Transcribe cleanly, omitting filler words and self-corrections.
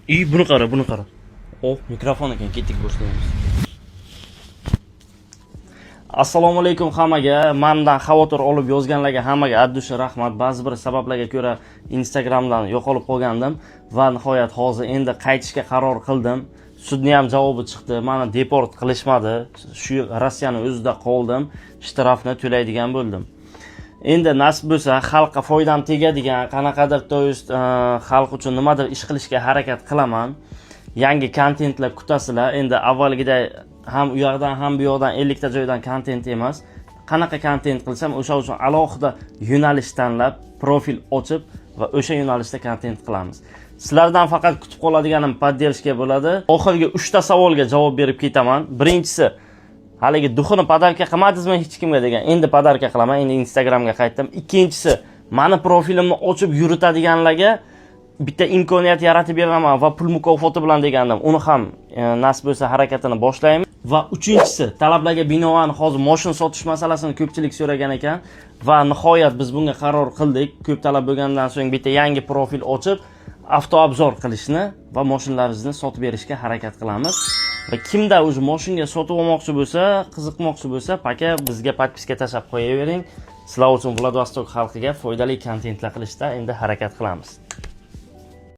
Buni qara, buni qara. Mikrofon ekan, ketdik boshlaymiz. Assalomu alaykum hammaga. Mendan xavotir olib yozganlarga hammaga addushi rahmat. Ba'zi bir sabablarga ko'ra Instagramdan yo'qolib qolgandim va nihoyat hozir endi qaytishga qaror qildim. Sudning ham javobi chiqdi. Meni deport qilishmadi. Shu Rossiyani o'zida qoldim. Shtrafni to'laydigan bo'ldim. Endi nasib bo'lsa, xalqqa foydam tegadigan, qanaqadir xalq uchun nimadir ish qilishga harakat qilaman. Yangi kontentlar kutasizlar. Endi avvalgida ham u yoqdan ham bu yoqdan 50 ta joydan kontent emas. Qanaqa kontent qilsam, o'sha uchun alohida yo'nalish tanlab, profil ochib va o'sha yo'nalishda kontent qilamiz. Sizlardan faqat kutib qoladiganim podderishka bo'ladi. Oxirgi 3 ta savolga javob berib ketaman. Birinchisi, haligi duxini podarka qilmadingizmi hech kimga degan. Endi podarka qilaman, endi Instagramga qaytdim. Ikkinchisi, meni profilimni ochib yuritadiganlarga bitta imkoniyat yaratib beraman va pul mukofoti bilan degandim. Uni ham nasib bo'lsa harakatini boshlaymiz. Va uchinchisi, talablarga binoan hozir mashina sotish masalasini ko'pchilik so'ragan ekan va nihoyat biz bunga qaror qildik. Ko'p talab bo'lgandan so'ng bitta yangi profil ochib, avtoobzor qilishni va mashinalaringizni sotib berishga harakat qilamiz. Va kimda o'zi mashinaga sotib olmoqchi bo'lsa, qiziqmoqchi bo'lsa, paka bizga podpiska tashlab qo'yavering. Sizlar uchun Vladivostok xalqiga foydali kontentlar qilishda endi harakat qilamiz.